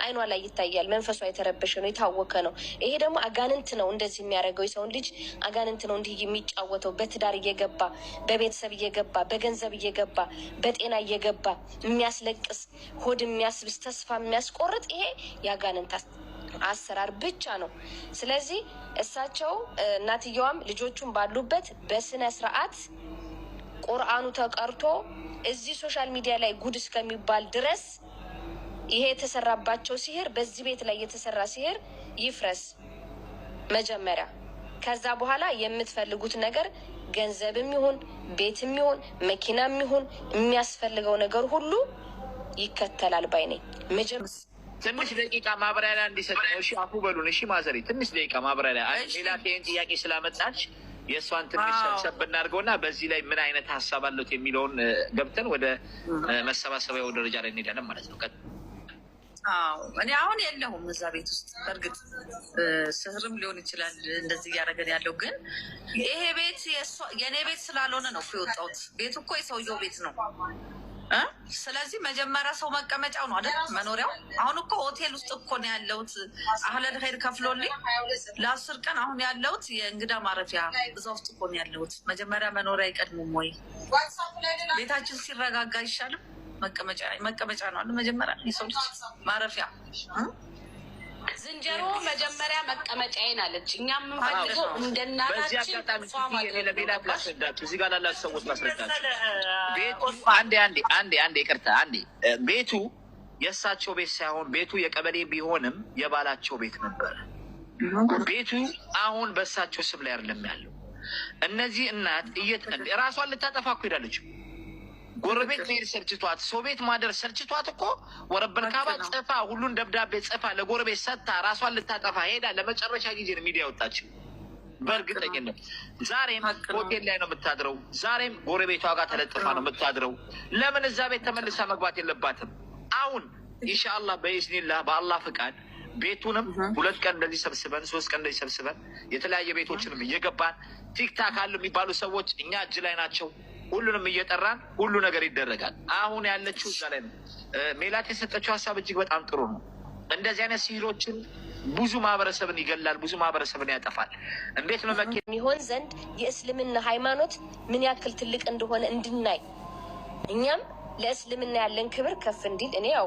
አይኗ ላይ ይታያል። መንፈሷ የተረበሸ ነው፣ የታወከ ነው። ይሄ ደግሞ አጋንንት ነው እንደዚህ የሚያደርገው። የሰውን ልጅ አጋንንት ነው እንዲህ የሚጫወተው። በትዳር እየገባ በቤተሰብ እየገባ በገንዘብ እየገባ በጤና እየገባ የሚያስለቅስ ሆድ የሚያስብስ ተስፋ የሚያስቆርጥ ይሄ የአጋንንት አሰራር ብቻ ነው። ስለዚህ እሳቸው እናትየዋም ልጆቹን ባሉበት በስነ ስርዓት ቁርአኑ ተቀርቶ እዚህ ሶሻል ሚዲያ ላይ ጉድ እስከሚባል ድረስ ይሄ የተሰራባቸው ሲህር በዚህ ቤት ላይ የተሰራ ሲህር ይፍረስ መጀመሪያ። ከዛ በኋላ የምትፈልጉት ነገር ገንዘብም ይሁን ቤትም ይሁን መኪናም ይሁን የሚያስፈልገው ነገር ሁሉ ይከተላል ባይ ነኝ። ትንሽ ደቂቃ ማብራሪያ እንዲሰጠው። እሺ አፉ በሉን። እሺ ማዘሪ ትንሽ ደቂቃ ማብራሪያ ሌላ ጥያቄ ስላመጣች የእሷን ትንሽ ሰብሰብ እናድርገውና በዚህ ላይ ምን አይነት ሀሳብ አለት የሚለውን ገብተን ወደ መሰባሰቢያው ደረጃ ላይ እንሄዳለን ማለት ነው። እኔ አሁን የለሁም እዛ ቤት ውስጥ። በእርግጥ ስህርም ሊሆን ይችላል እንደዚህ እያደረገን ያለው፣ ግን ይሄ ቤት የእኔ ቤት ስላልሆነ ነው የወጣሁት። ቤቱ እኮ የሰውየው ቤት ነው። ስለዚህ መጀመሪያ ሰው መቀመጫው ነው አይደል? መኖሪያው። አሁን እኮ ሆቴል ውስጥ እኮ ነው ያለሁት። አህለል ኸይር ከፍሎልኝ ለ10 ቀን አሁን ያለሁት የእንግዳ ማረፊያ እዛ ውስጥ እኮ ነው ያለሁት። መጀመሪያ መኖሪያ አይቀድሙም ወይ? ቤታችን ሲረጋጋ አይሻልም? መቀመጫ ነው አለ መጀመሪያ የሰው ልጅ ማረፊያ። ዝንጀሮ መጀመሪያ መቀመጫዬን አለች። እኛም የምንፈልገው እንደናታችን ለሌላ ላስረዳችሁ፣ እዚህ ጋር ላላችሁ ሰዎች ላስረዳችሁ። ቤቱ አንዴ ይቅርታ፣ አንዴ ቤቱ የእሳቸው ቤት ሳይሆን ቤቱ የቀበሌ ቢሆንም የባላቸው ቤት ነበረ። ቤቱ አሁን በእሳቸው ስም ላይ አይደለም ያለው። እነዚህ እናት ራሷን ልታጠፋ እኮ ሄዳለች። ጎረቤት መሄድ ሰልችቷት፣ ሰው ቤት ማደር ሰልችቷት እኮ ወረበል ካባ ጽፋ ሁሉን ደብዳቤ ጽፋ ለጎረቤት ሰጥታ ራሷን ልታጠፋ ሄዳ ለመጨረሻ ጊዜ ነው ሚዲያ ወጣችው። በእርግጠኝነት ዛሬም ሆቴል ላይ ነው የምታድረው። ዛሬም ጎረቤቷ ጋር ተለጥፋ ነው የምታድረው። ለምን እዛ ቤት ተመልሳ መግባት የለባትም? አሁን ኢንሻአላህ በኢዝኒላህ በአላህ ፍቃድ ቤቱንም 2 ቀን እንደዚህ ሰብስበን 3 ቀን እንደዚህ ሰብስበን የተለያየ ቤቶችንም እየገባን ቲክታክ አሉ የሚባሉ ሰዎች እኛ እጅ ላይ ናቸው። ሁሉንም እየጠራን ሁሉ ነገር ይደረጋል። አሁን ያለችው እዛ ላይ ነው። ሜላት የሰጠችው ሀሳብ እጅግ በጣም ጥሩ ነው። እንደዚህ አይነት ሲህሮችን ብዙ ማህበረሰብን ይገላል፣ ብዙ ማህበረሰብን ያጠፋል። እንዴት ነው የሚሆን ዘንድ የእስልምና ሃይማኖት ምን ያክል ትልቅ እንደሆነ እንድናይ እኛም ለእስልምና ያለን ክብር ከፍ እንዲል። እኔ ያው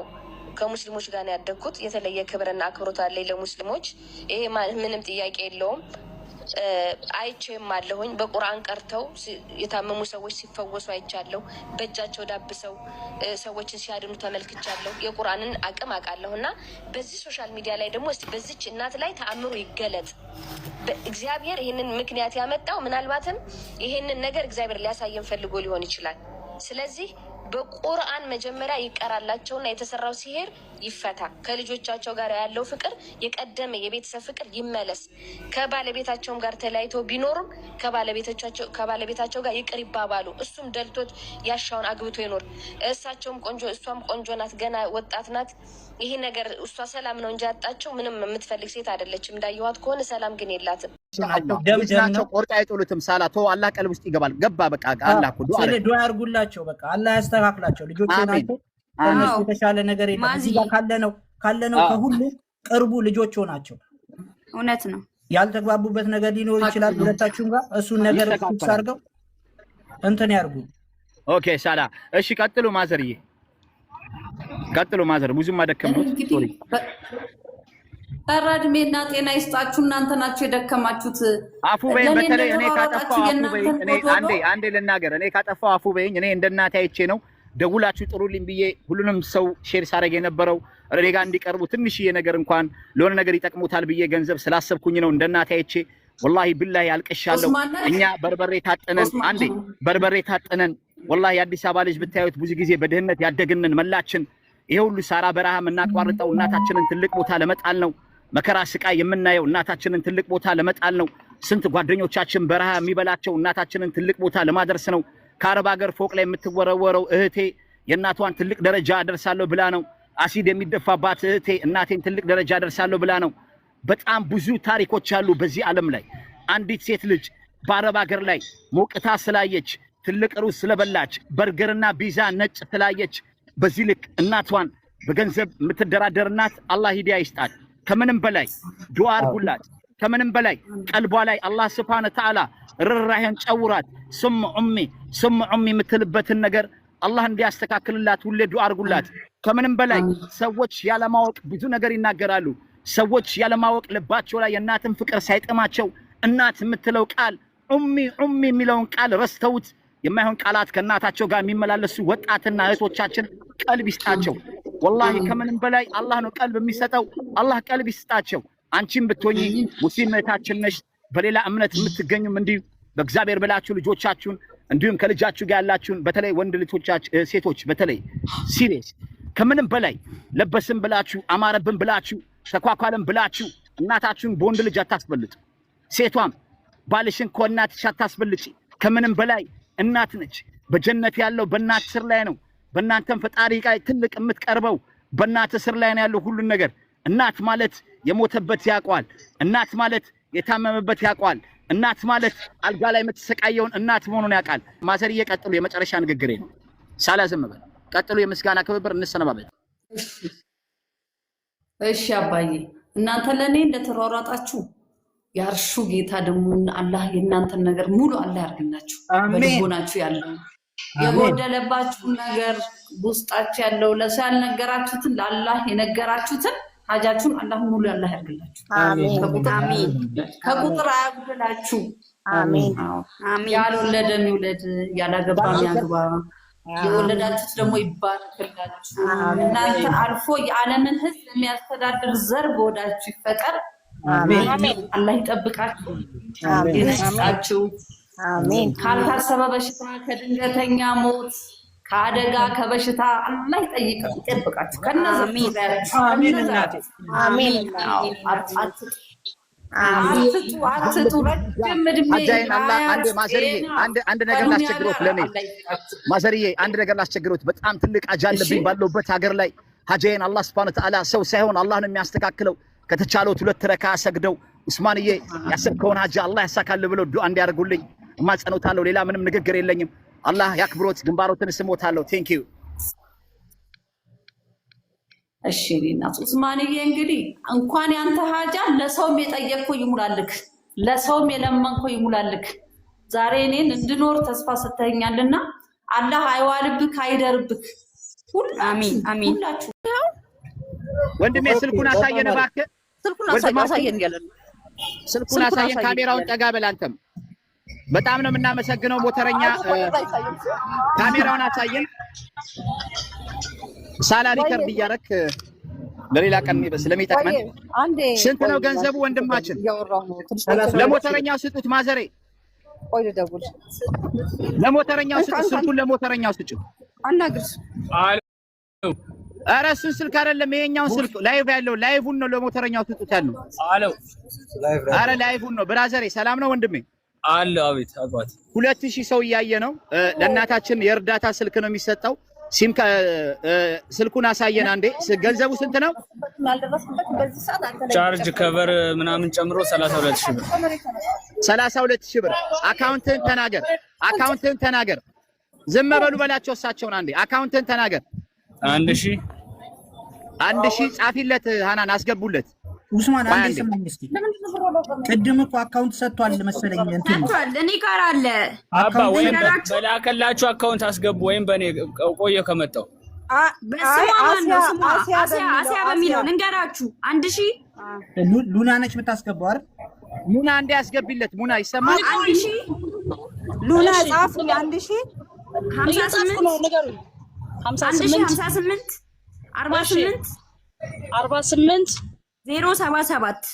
ከሙስሊሞች ጋር ነው ያደግኩት። የተለየ ክብርና አክብሮት አለኝ ለሙስሊሞች። ይሄ ምንም ጥያቄ የለውም። አይቼም አለሁኝ። በቁርአን ቀርተው የታመሙ ሰዎች ሲፈወሱ አይቻለሁ። በእጃቸው ዳብሰው ሰዎችን ሲያድኑ ተመልክቻለሁ። የቁርአንን አቅም አውቃለሁ። እና በዚህ ሶሻል ሚዲያ ላይ ደግሞ እስቲ በዚች እናት ላይ ተአምሩ ይገለጥ። እግዚአብሔር ይህንን ምክንያት ያመጣው ምናልባትም ይህንን ነገር እግዚአብሔር ሊያሳየን ፈልጎ ሊሆን ይችላል። ስለዚህ በቁርአን መጀመሪያ ይቀራላቸውና የተሰራው ሲሄር ይፈታ። ከልጆቻቸው ጋር ያለው ፍቅር የቀደመ የቤተሰብ ፍቅር ይመለስ። ከባለቤታቸውም ጋር ተለያይተው ቢኖሩም ከባለቤታቸው ጋር ይቅር ይባባሉ። እሱም ደልቶት ያሻውን አግብቶ ይኖር። እሳቸውም ቆንጆ እሷም ቆንጆ ናት፣ ገና ወጣት ናት። ይሄ ነገር እሷ ሰላም ነው እንጂ ያጣቸው ምንም የምትፈልግ ሴት አይደለችም። እንዳየኋት ከሆነ ሰላም ግን የላትም። ደምናቸው ቆርጣ አይጥሉትም። ሳላቶ አላህ ቀልብ ውስጥ ይገባል። ገባ በቃ አላህ እኮ ዱዓ ያርጉላቸው። በቃ አላህ ያስተካክላቸው። ልጆች ናቸው። እነሱ የተሻለ ነገር የለም። እዚህ ጋር ካለነው ከሁሉ ቅርቡ ልጆች ናቸው። እውነት ነው። ያልተግባቡበት ነገር ሊኖር ይችላል ሁለታችሁም ጋር። እሱን ነገር ፊክስ አድርገው እንትን ያርጉ። ኦኬ ሳላ። እሺ ቀጥሉ ማዘርዬ፣ ቀጥሉ ማዘር። ብዙም አደከምኩት። ሶሪ እድሜና ጤና ይስጣችሁ። እናንተ ናችሁ የደከማችሁት። አፉ በይ። በተለይ እኔ ካጠፋው አፉ በይ። እኔ አንዴ ልናገር። እኔ ካጠፋው አፉ በይኝ። እኔ እንደ እናቴ አይቼ ነው ደውላችሁ ጥሩልኝ ብዬ ሁሉንም ሰው ሼር ሳደርግ የነበረው እኔ ጋር እንዲቀርቡ ትንሽዬ ነገር እንኳን ለሆነ ነገር ይጠቅሙታል ብዬ ገንዘብ ስላሰብኩኝ ነው። እንደ እናቴ አይቼ ወላሂ ብላሂ አልቅሻለሁ። እኛ በርበሬ ታጠነን ወላሂ የአዲስ አበባ ልጅ ብታዩት ብዙ ጊዜ በድህነት ያደግንን መላችን ይሄ ሁሉ ሳራ በረሃ የምናቋርጠው እናታችንን ትልቅ ቦታ ለመጣል ነው። መከራ ስቃይ የምናየው እናታችንን ትልቅ ቦታ ለመጣል ነው። ስንት ጓደኞቻችን በረሃ የሚበላቸው እናታችንን ትልቅ ቦታ ለማድረስ ነው። ከአረብ ሀገር ፎቅ ላይ የምትወረወረው እህቴ የእናቷን ትልቅ ደረጃ አደርሳለሁ ብላ ነው። አሲድ የሚደፋባት እህቴ እናቴን ትልቅ ደረጃ አደርሳለሁ ብላ ነው። በጣም ብዙ ታሪኮች አሉ በዚህ ዓለም ላይ። አንዲት ሴት ልጅ በአረብ ሀገር ላይ ሞቅታ ስላየች፣ ትልቅ ሩዝ ስለበላች፣ በርገርና ቢዛ ነጭ ስላየች በዚህ ልክ እናቷን በገንዘብ የምትደራደር እናት አላህ ሂዳያ ይስጣት። ከምንም በላይ ዱዓ አድርጉላት። ከምንም በላይ ቀልቧ ላይ አላህ Subhanahu Wa Ta'ala ርህራሄን ጨውራት ስም ኡሚ የምትልበትን ነገር አላህ እንዲያስተካክልላት ሁሌ ዱዓ አድርጉላት። ከምንም በላይ ሰዎች ያለማወቅ ብዙ ነገር ይናገራሉ። ሰዎች ያለማወቅ ልባቸው ላይ የእናትን ፍቅር ሳይጠማቸው እናት የምትለው ቃል ኡሚ የሚለውን ቃል ረስተውት የማይሆን ቃላት ከእናታቸው ጋር የሚመላለሱ ወጣትና እህቶቻችን ቀልብ ይስጣቸው። ወላሂ ከምንም በላይ አላህ ነው ቀልብ የሚሰጠው። አላህ ቀልብ ይስጣቸው። አንቺም ብትሆኚ ሙስሊም እህታችን ነሽ፣ በሌላ እምነት የምትገኙም እንዲሁ በእግዚአብሔር ብላችሁ ልጆቻችሁን እንዲሁም ከልጃችሁ ጋር ያላችሁን በተለይ ወንድ ልጆቻችሁ ሴቶች በተለይ ሲሪየስ ከምንም በላይ ለበስን ብላችሁ አማረብን ብላችሁ ተኳኳልን ብላችሁ እናታችሁን በወንድ ልጅ አታስበልጡ። ሴቷም ባልሽን ከእናትሽ አታስበልጪ። ከምንም በላይ እናት ነች። በጀነት ያለው በእናት ስር ላይ ነው። በእናንተም ፈጣሪ ጋር ትልቅ የምትቀርበው በእናት ስር ላይ ነው ያለው ሁሉን ነገር። እናት ማለት የሞተበት ያውቀዋል። እናት ማለት የታመመበት ያውቀዋል። እናት ማለት አልጋ ላይ የምትሰቃየውን እናት መሆኑን ያውቃል። ማዘርዬ ቀጥሉ፣ የመጨረሻ ንግግሬ ነው። ሳላዝም በል ቀጥሉ። የምስጋና ክብር እንሰነባበት። እሺ አባዬ፣ እናንተ ለኔ እንደተሯሯጣችሁ ያርሹ ጌታ ደግሞ አላህ የእናንተን ነገር ሙሉ አላህ ያርግላችሁ። በልቦናችሁ ያለው የጎደለባችሁ ነገር ውስጣችሁ ያለው ለሰው ያልነገራችሁትን ለአላህ የነገራችሁትን ሀጃችሁን አላህ ሙሉ አላህ ያርግላችሁ። አሜን። ከቁጥር አያጉድላችሁ። አሜን። ያልወለደም ይውለድ፣ ያላገባም ያግባ፣ የወለዳችሁት ደግሞ ይባረክላችሁ። እናንተ አልፎ የዓለምን ሕዝብ የሚያስተዳድር ዘር በወዳችሁ ይፈጠር። አሜን። አላህ ይጠብቃችሁ፣ ይስጣችሁ። አሜን። ካልታሰበ በሽታ፣ ከድንገተኛ ሞት፣ ከአደጋ ከበሽታ አላህ ይጠብቃችሁ። ከነዚህ አሜን። አትጡ ረጅም ዕድሜ። አንድ ነገር ላስቸግሮት፣ ለኔ ማዘርዬ አንድ ነገር ላስቸግሮት። በጣም ትልቅ አጃ አለብኝ ባለሁበት ሀገር ላይ ሀጃዬን አላህ Subhanahu Wa Ta'ala ሰው ሳይሆን አላህ ነው የሚያስተካክለው። ከተቻለው 2 ረካ ሰግደው ኡስማንዬ ያሰብከውን ሀጃ አላህ ያሳካል ብለው ዱዓ እንዲያደርጉልኝ እማጸኖታለሁ። ሌላ ምንም ንግግር የለኝም። አላህ ያክብሮት፣ ግንባሮትን ስሞታለሁ። ቴንክ ዩ። እሺ እናት ኡስማንዬ፣ እንግዲህ እንኳን ያንተ ሀጃ ለሰውም የጠየቅከው ይሙላልክ፣ ለሰውም የለመንከው ይሙላልክ። ዛሬ እኔን እንድኖር ተስፋ ሰጥተኛልና አላህ አይዋልብክ፣ አይደርብክ። አሚን አሚን። ሁላችሁ ወንድሜ ስልኩን አሳየን እባክህ። ስልኩን አሳየን ያለን ስልኩን አሳየን። ካሜራውን ጠጋ በል አንተም። በጣም ነው የምናመሰግነው ሞተረኛ። ካሜራውን አሳየን። ሳላ ሪከርድ እያደረክ ለሌላ ቀን ስለሚጠቅመን። ስንት ነው ገንዘቡ ወንድማችን? ለሞተረኛው ስጡት። ማዘሬ ቆይ ልደውል። ለሞተረኛው ስጡት። ስልኩን ለሞተረኛው ስጡት። አናግርሽ። ኧረ እሱን ስልክ አይደለም ይሄኛውን ስልክ ላይቭ ያለው ላይቭን ነው ለሞተረኛው ስጡት ያለው። ኧረ ላይቭን ነው። ብራዘሬ ሰላም ነው ወንድሜ? አለ። አቤት አባት። 2000 ሰው እያየ ነው። ለእናታችን የእርዳታ ስልክ ነው የሚሰጠው። ሲም ስልኩን አሳየን አንዴ። ገንዘቡ ስንት ነው? ቻርጅ ከቨር ምናምን ጨምሮ 32000 ብር። 32000 ብር። አካውንትን ተናገር፣ አካውንትን ተናገር። ዝም በሉ በላቸው እሳቸውን። አንዴ አካውንትን ተናገር። 1000 ጻፊለት። ሃናን አስገቡለት። ኡስማን አንዴ ስማኝ እስኪ። ቅድም እኮ አካውንት ሰጥቷል መሰለኝ። እንትን እኔ ጋር አለ አባ። ወይም በላከላችሁ አካውንት አስገቡ፣ ወይም በኔ ቆየ ከመጣው አሲያ በሚለው ልንገራችሁ። 1000 ሉና ነች የምታስገባው አይደል? ሙና አንዴ አስገቢለት። ሙና ይሰማል? 1000 ሉና ጻፍ። 1000 58 58 48 48 077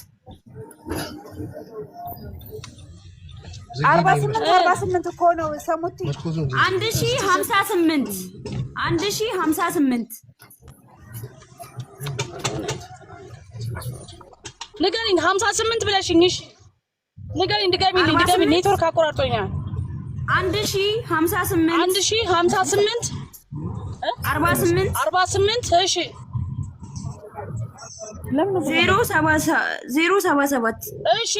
48 እኮ ነው ሰሙት። 1058 1058 ንገሪኝ። 58 ብለሽኝ። እሺ ንገሪኝ። ድገሚ። ኔትወርክ አቆራርጦኛል። 1058 1058 48 እሺ 077 እሺ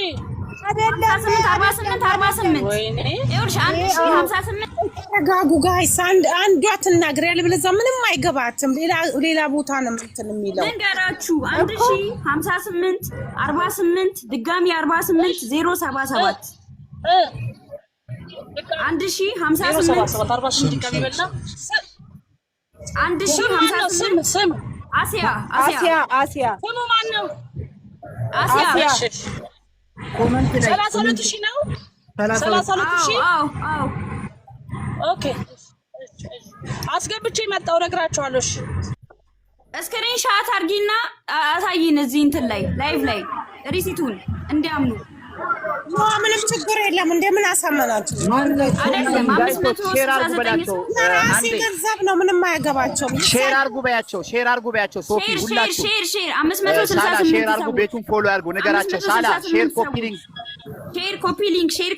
ተረጋጉ ጋይስ። አንዷ ትናገር ያለበለዛ ምንም አይገባትም። ሌላ ቦታ ነው እንትን የሚለው ልንገራችሁ 1058 48 ድጋሚ 48 077 1058 አሲያ ስሙ ማን ነው? አሲያ ኮመንት ላይ 32 ሺህ ነው። 32 ሺህ ኦኬ አስገብቼ መጣሁ እነግራቸዋለሁ። እሺ ስክሪን ሻት አድርጊና አሳይን እዚህ እንትን ላይ ላይቭ ላይ ሪሲቱን እንዲያምኑ። ምንም ችግር የለም። እንደምን አሳመናችሁ? አይደለም 569 ገንዘብ ነው። ምንም አያገባቸው። ሼር አርጉ በያቸው። ሶፊ ሁላችሁ ሼር 568 ሼር አርጉ። ቤቱን ፎሎ ያርጉ። ነገራቸው ሳላ ሼር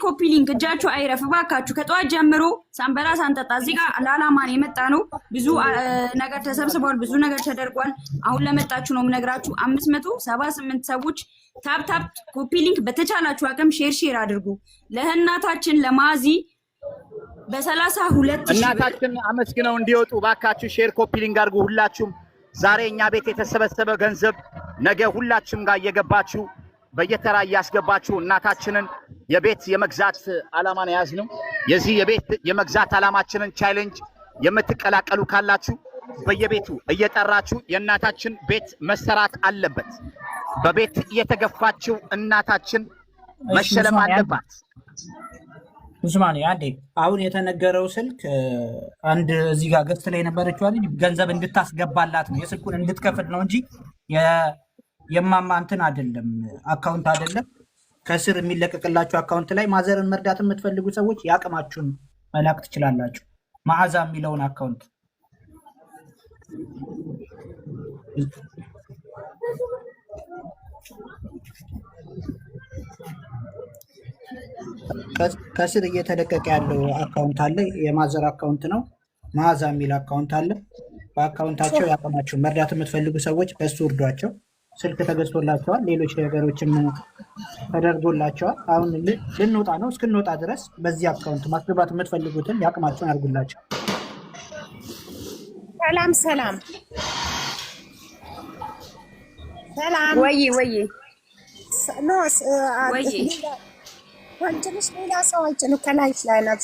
ኮፒ ሊንክ እጃችሁ አይረፍ እባካችሁ። ከጠዋት ጀምሮ ሳንበላ ሳንጠጣ እዚህ ጋር ለዓላማን የመጣ ነው። ብዙ ነገር ተሰብስቧል። ብዙ ነገር ተደርጓል። አሁን ለመጣችሁ ነው የምነግራችሁ። 578 ሰዎች ታፕ ኮፒ ሊንክ በተቻላችሁ አቅም ሼር አድርጉ። ለእናታችን ለማዚ በ32 እናታችን አመስግነው እንዲወጡ ባካችሁ ሼር ኮፒ ሊንክ አድርጉ። ሁላችሁም ዛሬ እኛ ቤት የተሰበሰበ ገንዘብ ነገ ሁላችሁም ጋር እየገባችሁ በየተራ እያስገባችሁ እናታችንን የቤት የመግዛት ዓላማን ያዝነው። የዚህ የቤት የመግዛት ዓላማችንን ቻሌንጅ የምትቀላቀሉ ካላችሁ በየቤቱ እየጠራችሁ የእናታችን ቤት መሰራት አለበት። በቤት እየተገፋችው እናታችን መሸለም አለባት። ኡስማን አንዴ አሁን የተነገረው ስልክ አንድ እዚህ ጋር ገዝት ላይ የነበረችው ልጅ ገንዘብ እንድታስገባላት ነው የስልኩን እንድትከፍል ነው እንጂ የማማ እንትን አይደለም፣ አካውንት አይደለም። ከስር የሚለቀቅላችሁ አካውንት ላይ ማዘርን መርዳት የምትፈልጉ ሰዎች ያቅማችሁን መላክ ትችላላችሁ። መዓዛ የሚለውን አካውንት ከስር እየተለቀቀ ያለው አካውንት አለ። የማዘር አካውንት ነው። መዓዛ የሚል አካውንት አለ። በአካውንታቸው ያቅማችሁን መርዳት የምትፈልጉ ሰዎች በሱ እርዷቸው። ስልክ ተገዝቶላቸዋል። ሌሎች ነገሮችም ተደርጎላቸዋል። አሁን ልንወጣ ነው። እስክንወጣ ድረስ በዚህ አካውንት ማስገባት የምትፈልጉትን ያቅማቸውን አድርጉላቸው። ሰላም ወይ ኖስ ወይ ወንጀልሽ ሌላ ሰው አይጭኑ ከላይ ላይ ናት